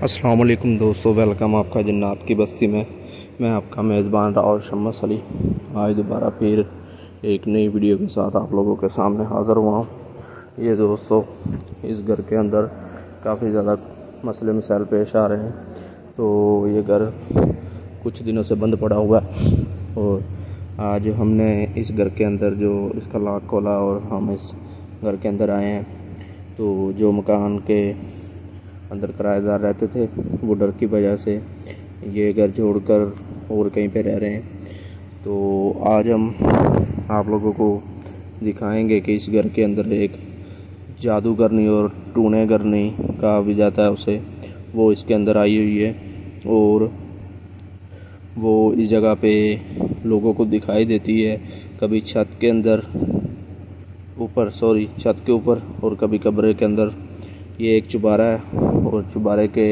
अस्सलाम वालेकुम दोस्तों, वेलकम आपका जन्नत की बस्ती में। मैं आपका मेज़बान राव शम्स अली आज दोबारा फिर एक नई वीडियो के साथ आप लोगों के सामने हाज़िर हुआ हूँ। ये दोस्तों, इस घर के अंदर काफ़ी ज़्यादा मसले मसाइल पेश आ रहे हैं। तो ये घर कुछ दिनों से बंद पड़ा हुआ है और आज हमने इस घर के अंदर जो इसका लॉक खोला और हम इस घर के अंदर आए हैं। तो जो मकान के अंदर किराएदार रहते थे वो डर की वजह से ये घर छोड़कर और कहीं पे रह रहे हैं। तो आज हम आप लोगों को दिखाएंगे कि इस घर के अंदर एक जादूगरनी और टूने करनी कहा भी जाता है उसे, वो इसके अंदर आई हुई है और वो इस जगह पे लोगों को दिखाई देती है। कभी छत के ऊपर और कभी कमरे के अंदर। ये एक चुबारा है और चुबारे के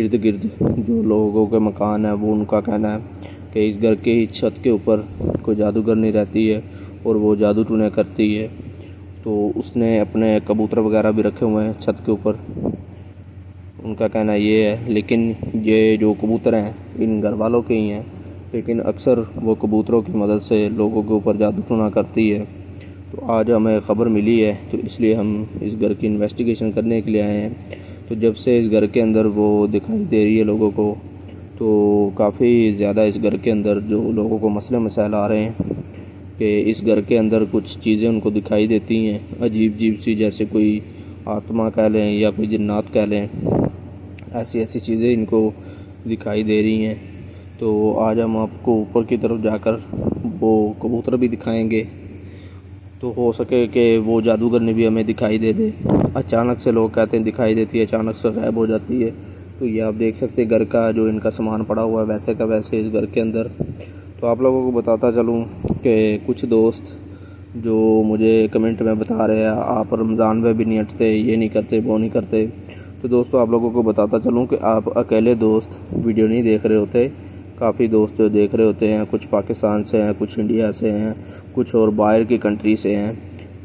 इर्द गिर्द जो लोगों के मकान है वो उनका कहना है कि इस घर के ही छत के ऊपर कोई जादूगरनी रहती है और वो जादू टूने करती है। तो उसने अपने कबूतर वगैरह भी रखे हुए हैं छत के ऊपर, उनका कहना ये है। लेकिन ये जो कबूतर हैं इन घर वालों के ही हैं, लेकिन अक्सर वो कबूतरों की मदद से लोगों के ऊपर जादू टूना करती है। तो आज हमें ख़बर मिली है तो इसलिए हम इस घर की इन्वेस्टिगेशन करने के लिए आए हैं। तो जब से इस घर के अंदर वो दिखाई दे रही है लोगों को, तो काफ़ी ज़्यादा इस घर के अंदर जो लोगों को मसले मसाइल आ रहे हैं कि इस घर के अंदर कुछ चीज़ें उनको दिखाई देती हैं अजीब अजीब सी, जैसे कोई आत्मा कह लें या कोई जिन्नात कह लें, ऐसी ऐसी चीज़ें इनको दिखाई दे रही हैं। तो आज हम आपको ऊपर की तरफ जाकर वो कबूतर भी दिखाएंगे, तो हो सके कि वो जादूगरनी भी हमें दिखाई दे दे। अचानक से लोग कहते हैं दिखाई देती है, अचानक से गायब हो जाती है। तो ये आप देख सकते हैं घर का जो इनका सामान पड़ा हुआ है वैसे का वैसे इस घर के अंदर। तो आप लोगों को बताता चलूँ कि कुछ दोस्त जो मुझे कमेंट में बता रहे हैं आप रमज़ान में भी नहीं हटते, ये नहीं करते, वो नहीं करते। तो दोस्तों आप लोगों को बताता चलूँ कि आप अकेले दोस्त वीडियो नहीं देख रहे होते, काफ़ी दोस्त जो देख रहे होते हैं, कुछ पाकिस्तान से हैं, कुछ इंडिया से हैं, कुछ और बाहर की कंट्री से हैं।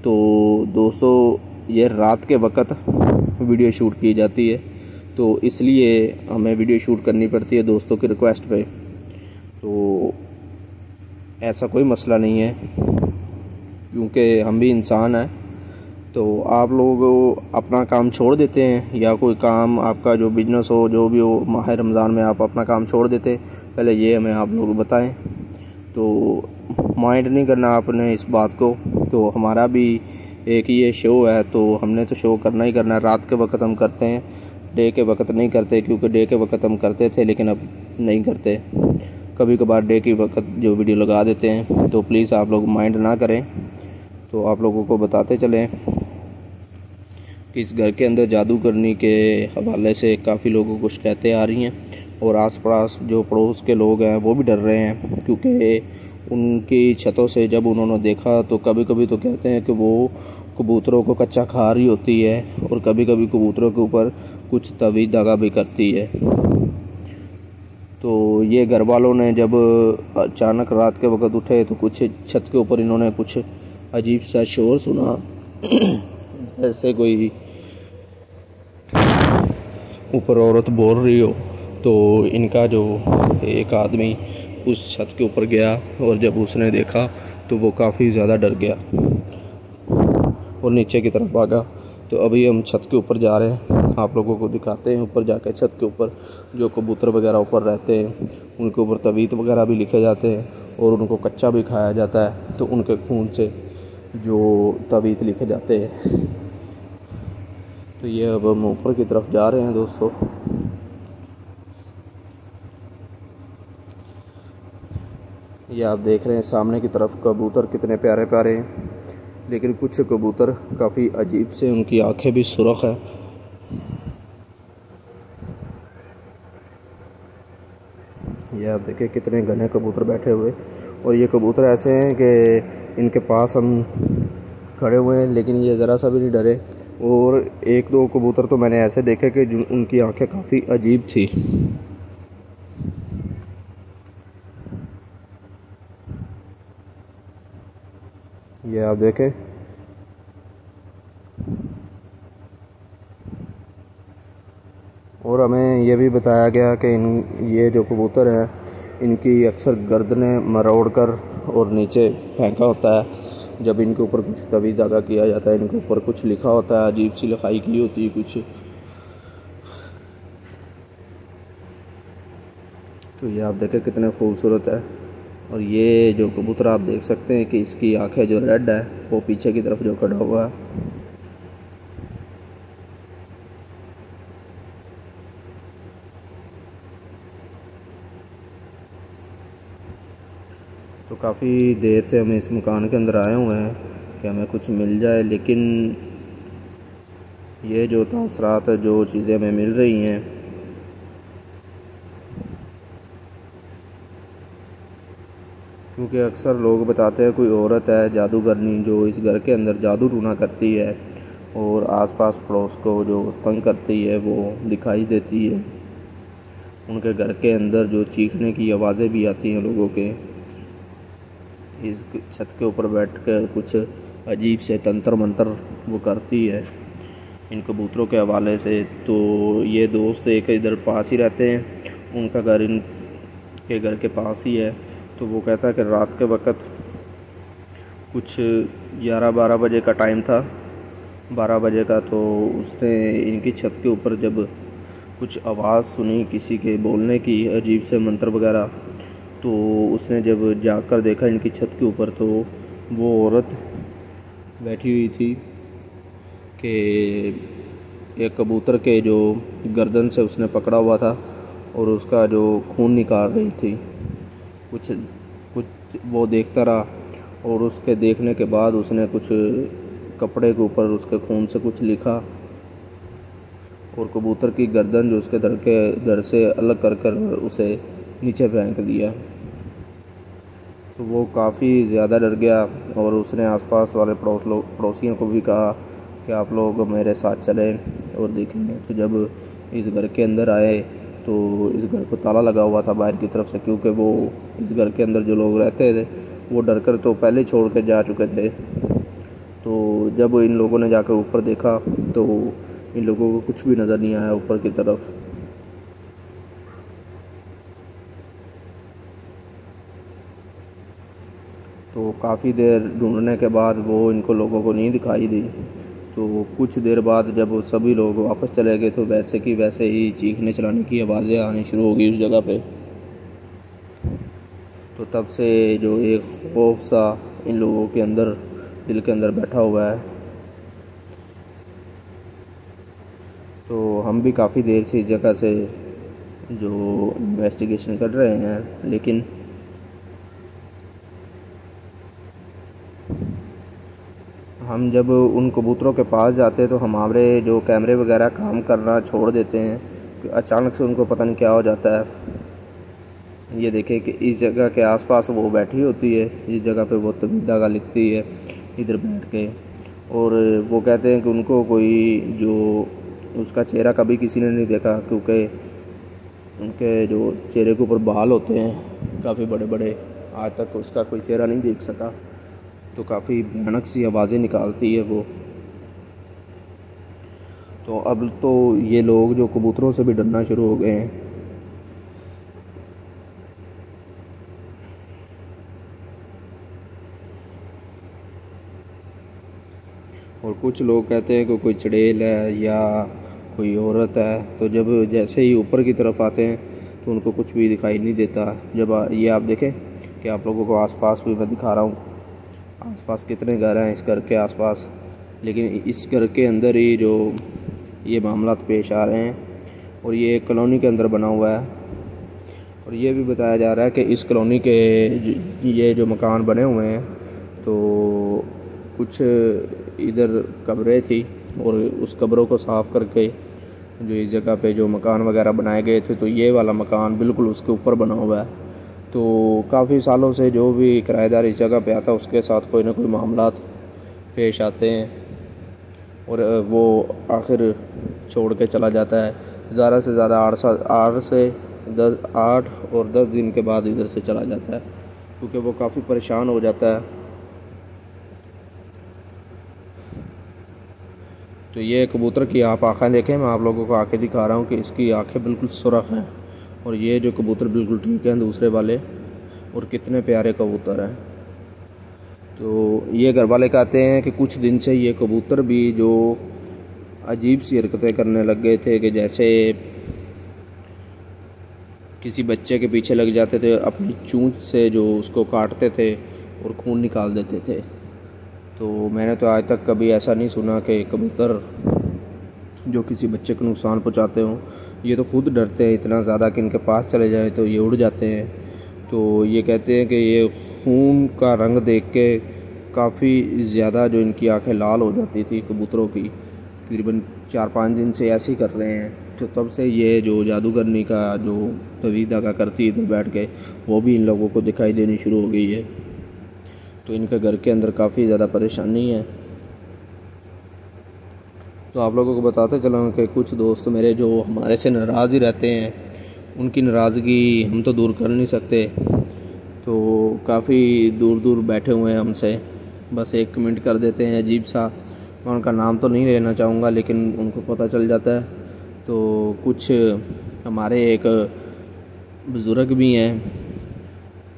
तो दोस्तों ये रात के वक्त वीडियो शूट की जाती है, तो इसलिए हमें वीडियो शूट करनी पड़ती है दोस्तों की रिक्वेस्ट पे। तो ऐसा कोई मसला नहीं है क्योंकि हम भी इंसान हैं। तो आप लोग अपना काम छोड़ देते हैं या कोई काम आपका जो बिजनेस हो, जो भी हो, माह रमज़ान में आप अपना काम छोड़ देते, पहले ये हमें आप लोग बताएं। तो माइंड नहीं करना आपने इस बात को। तो हमारा भी एक ये शो है तो हमने तो शो करना ही करना है। रात के वक्त हम करते हैं, डे के वक्त नहीं करते, क्योंकि डे के वक्त हम करते थे लेकिन अब नहीं करते। कभी कभार डे के वक्त जो वीडियो लगा देते हैं, तो प्लीज़ आप लोग माइंड ना करें। तो आप लोगों को बताते चलें कि इस घर के अंदर जादू करने के हवाले से काफ़ी लोगों को शिकायतें आ रही हैं और आसपास जो पड़ोस के लोग हैं वो भी डर रहे हैं, क्योंकि उनकी छतों से जब उन्होंने देखा तो कभी कभी तो कहते हैं कि वो कबूतरों को कच्चा खा रही होती है और कभी कभी कबूतरों के ऊपर कुछ तवीज़ दगा भी करती है। तो ये घर वालों ने जब अचानक रात के वक्त उठे तो कुछ छत के ऊपर इन्होंने कुछ अजीब सा शोर सुना ऐसे कोई ऊपर औरत बोल रही हो। तो इनका जो एक आदमी उस छत के ऊपर गया और जब उसने देखा तो वो काफ़ी ज़्यादा डर गया और नीचे की तरफ भागा। तो अभी हम छत के ऊपर जा रहे हैं, आप लोगों को दिखाते हैं। ऊपर जाकर छत के ऊपर जो कबूतर वगैरह ऊपर रहते हैं उनके ऊपर तवीत वगैरह भी लिखे जाते हैं और उनको कच्चा भी खाया जाता है, तो उनके खून से जो तवीत लिखे जाते हैं। तो ये अब हम ऊपर की तरफ जा रहे हैं दोस्तों। ये आप देख रहे हैं सामने की तरफ कबूतर कितने प्यारे प्यारे हैं, लेकिन कुछ कबूतर काफ़ी अजीब से, उनकी आंखें भी सुर्ख हैं। ये आप देखें कितने घने कबूतर बैठे हुए, और ये कबूतर ऐसे हैं कि इनके पास हम खड़े हुए हैं लेकिन ये ज़रा सा भी नहीं डरे। और एक दो कबूतर तो मैंने ऐसे देखे कि उनकी आंखें काफ़ी अजीब थी। ये आप देखें और हमें ये भी बताया गया कि ये जो कबूतर हैं इनकी अक्सर गर्दनें मरोड़ कर और नीचे फेंका होता है। जब इनके ऊपर कुछ तवीज़ अदा किया जाता है, इनके ऊपर कुछ लिखा होता है, अजीब सी लिखाई की होती है कुछ। तो ये आप देखें कितने खूबसूरत है। और ये जो कबूतर आप देख सकते हैं कि इसकी आंखें जो रेड है वो पीछे की तरफ जो कटा हुआ है। तो काफ़ी देर से हम इस मकान के अंदर आए हुए हैं कि हमें कुछ मिल जाए, लेकिन ये जो तासरात जो चीज़ें हमें मिल रही हैं क्योंकि अक्सर लोग बताते हैं कोई औरत है जादूगरनी जो इस घर के अंदर जादू टूना करती है और आसपास पड़ोस को जो तंग करती है वो दिखाई देती है। उनके घर के अंदर जो चीखने की आवाज़ें भी आती हैं लोगों के। इस छत के ऊपर बैठकर कुछ अजीब से तंत्र मंत्र वो करती है इन कबूतरों के हवाले से। तो ये दोस्त एक इधर पास ही रहते हैं, उनका घर इनके घर के पास ही है। तो वो कहता है कि रात के वक़्त कुछ 11-12 बजे का टाइम था, 12 बजे का, तो उसने इनकी छत के ऊपर जब कुछ आवाज़ सुनी किसी के बोलने की, अजीब से मंत्र वगैरह, तो उसने जब जाकर देखा इनकी छत के ऊपर तो वो औरत बैठी हुई थी कि एक कबूतर के जो गर्दन से उसने पकड़ा हुआ था और उसका जो खून निकाल रही थी। कुछ कुछ वो देखता रहा और उसके देखने के बाद उसने कुछ कपड़े के ऊपर उसके खून से कुछ लिखा और कबूतर की गर्दन जो उसके धड़ से अलग कर उसे नीचे फेंक दिया। तो वो काफ़ी ज़्यादा डर गया और उसने आसपास वाले पड़ोसियों को भी कहा कि आप लोग मेरे साथ चलें और देखेंगे। तो जब इस घर के अंदर आए तो इस घर को ताला लगा हुआ था बाहर की तरफ से, क्योंकि वो इस घर के अंदर जो लोग रहते थे वो डर कर तो पहले ही छोड़ के जा चुके थे। तो जब इन लोगों ने जाकर ऊपर देखा तो इन लोगों को कुछ भी नज़र नहीं आया ऊपर की तरफ। तो काफ़ी देर ढूंढने के बाद वो इनको लोगों को नहीं दिखाई दी। तो कुछ देर बाद जब सभी लोग वापस चले गए तो वैसे की वैसे ही चीखने चलाने की आवाज़ें आनी शुरू हो गई उस जगह पे। तो तब से जो एक खौफ सा इन लोगों के अंदर दिल के अंदर बैठा हुआ है। तो हम भी काफ़ी देर से इस जगह से जो इन्वेस्टिगेशन कर रहे हैं, लेकिन हम जब उन कबूतरों के पास जाते हैं तो हमारे जो कैमरे वगैरह काम करना छोड़ देते हैं कि अचानक से उनको पता नहीं क्या हो जाता है। ये देखें कि इस जगह के आसपास वो बैठी होती है, इस जगह पे वो तबीयत धागा लिखती है इधर बैठ के, और वो कहते हैं कि उनको कोई जो उसका चेहरा कभी किसी ने नहीं देखा, क्योंकि उनके जो चेहरे के ऊपर बाल होते हैं काफ़ी बड़े बड़े, आज तक उसका कोई चेहरा नहीं देख सका। तो काफ़ी भयानक सी आवाज़ें निकालती है वो। तो अब तो ये लोग जो कबूतरों से भी डरना शुरू हो गए हैं। और कुछ लोग कहते हैं कि कोई चुड़ैल है या कोई औरत है। तो जब जैसे ही ऊपर की तरफ आते हैं तो उनको कुछ भी दिखाई नहीं देता। जब ये आप देखें कि आप लोगों को आसपास भी मैं दिखा रहा हूँ, आसपास कितने घर हैं इस घर के आसपास, लेकिन इस घर के अंदर ही जो ये मामला पेश आ रहे हैं। और ये एक कॉलोनी के अंदर बना हुआ है। और ये भी बताया जा रहा है कि इस कॉलोनी के ये जो मकान बने हुए हैं तो कुछ इधर कब्रें थी और उस कब्रों को साफ़ करके जो इस जगह पे जो मकान वगैरह बनाए गए थे, तो ये वाला मकान बिल्कुल उसके ऊपर बना हुआ है। तो काफ़ी सालों से जो भी किराएदार इस जगह पे आता है उसके साथ कोई ना कोई मामलात पेश आते हैं और वो आखिर छोड़ के चला जाता है। ज़्यादा से ज़्यादा 8 और 10 दिन के बाद इधर से चला जाता है, क्योंकि वो काफ़ी परेशान हो जाता है। तो ये कबूतर की आप आँखें देखें, मैं आप लोगों को आँखें दिखा रहा हूँ कि इसकी आँखें बिल्कुल सुर्ख हैं, और ये जो कबूतर बिल्कुल ठीक हैं दूसरे वाले, और कितने प्यारे कबूतर हैं। तो ये घर वाले कहते हैं कि कुछ दिन से ये कबूतर भी जो अजीब सी हरकतें करने लग गए थे, कि जैसे किसी बच्चे के पीछे लग जाते थे, अपनी चोंच से जो उसको काटते थे और खून निकाल देते थे। तो मैंने तो आज तक कभी ऐसा नहीं सुना कि कबूतर जो किसी बच्चे को नुकसान पहुंचाते हों। ये तो खुद डरते हैं इतना ज़्यादा कि इनके पास चले जाएं तो ये उड़ जाते हैं। तो ये कहते हैं कि ये खून का रंग देख के काफ़ी ज़्यादा जो इनकी आंखें लाल हो जाती थी कबूतरों की, तकरीबन 4-5 दिन से ऐसे ही कर रहे हैं। तो तब से ये जो जादूगरनी का जो तवीज़ धागा करती है इधर बैठ के, वो भी इन लोगों को दिखाई देनी शुरू हो गई है। तो इनके घर के अंदर काफ़ी ज़्यादा परेशानी है। तो आप लोगों को बताते चलूँ कि कुछ दोस्त मेरे जो हमारे से नाराज़ ही रहते हैं, उनकी नाराज़गी हम तो दूर कर नहीं सकते। तो काफ़ी दूर दूर बैठे हुए हैं हमसे, बस एक कमेंट कर देते हैं अजीब सा। मैं उनका नाम तो नहीं लेना चाहूँगा, लेकिन उनको पता चल जाता है। तो कुछ हमारे एक बुज़ुर्ग भी हैं,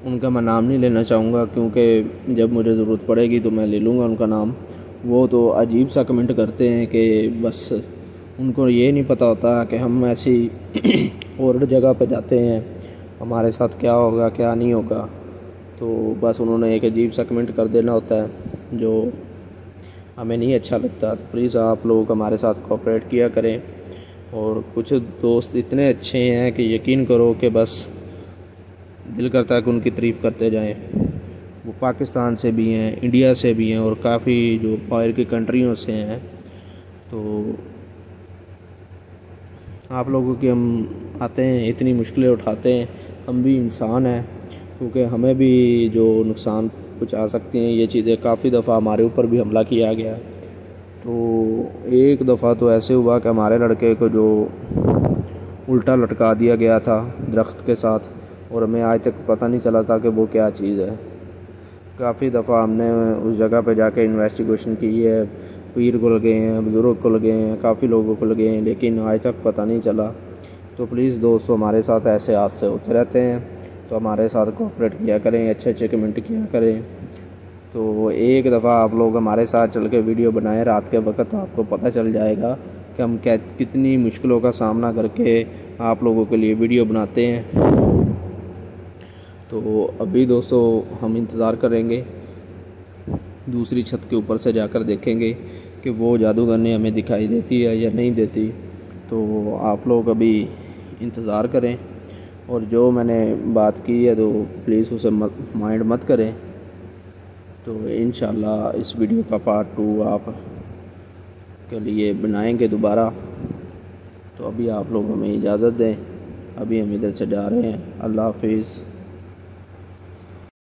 उनका मैं नाम नहीं लेना चाहूँगा, क्योंकि जब मुझे ज़रूरत पड़ेगी तो मैं ले लूँगा उनका नाम। वो तो अजीब सा कमेंट करते हैं कि बस उनको ये नहीं पता होता कि हम ऐसी और जगह पे जाते हैं, हमारे साथ क्या होगा क्या नहीं होगा। तो बस उन्होंने एक अजीब सा कमेंट कर देना होता है जो हमें नहीं अच्छा लगता। तो प्लीज़ आप लोग हमारे साथ कोऑपरेट किया करें। और कुछ दोस्त इतने अच्छे हैं कि यकीन करो कि बस दिल करता है कि उनकी तारीफ़ करते जाएं। वो पाकिस्तान से भी हैं, इंडिया से भी हैं, और काफ़ी जो बाहर की कंट्रियों से हैं। तो आप लोगों की हम आते हैं, इतनी मुश्किलें उठाते हैं, हम भी इंसान हैं, क्योंकि हमें भी जो नुकसान पहुंचा सकती हैं ये चीज़ें। काफ़ी दफ़ा हमारे ऊपर भी हमला किया गया। तो एक दफ़ा तो ऐसे हुआ कि हमारे लड़के को जो उल्टा लटका दिया गया था दरख्त के साथ, और हमें आज तक पता नहीं चला था कि वो क्या चीज़ है। काफ़ी दफ़ा हमने उस जगह पे जाके इन्वेस्टिगेशन की है, पीर को लगे हैं, बुज़ुर्ग को लगे हैं, काफ़ी लोगों को लगे हैं, लेकिन आज तक पता नहीं चला। तो प्लीज़ दोस्तों, हमारे साथ ऐसे हादसे होते रहते हैं, तो हमारे साथ कोऑपरेट किया करें, अच्छे अच्छे कमेंट किया करें। तो एक दफ़ा आप लोग हमारे साथ चल के वीडियो बनाएं रात के वक्त, आपको पता चल जाएगा कि हम कितनी मुश्किलों का सामना करके आप लोगों के लिए वीडियो बनाते हैं। तो अभी दोस्तों हम इंतज़ार करेंगे, दूसरी छत के ऊपर से जाकर देखेंगे कि वो जादूगरनी हमें दिखाई देती है या नहीं देती। तो आप लोग अभी इंतज़ार करें, और जो मैंने बात की है तो प्लीज़ उसे माइंड मत करें। तो इंशाल्लाह इस वीडियो का पार्ट 2 आप के लिए बनाएंगे दोबारा। तो अभी आप लोग हमें इजाज़त दें, अभी हम इधर से जा रहे हैं। अल्लाह हाफिज़।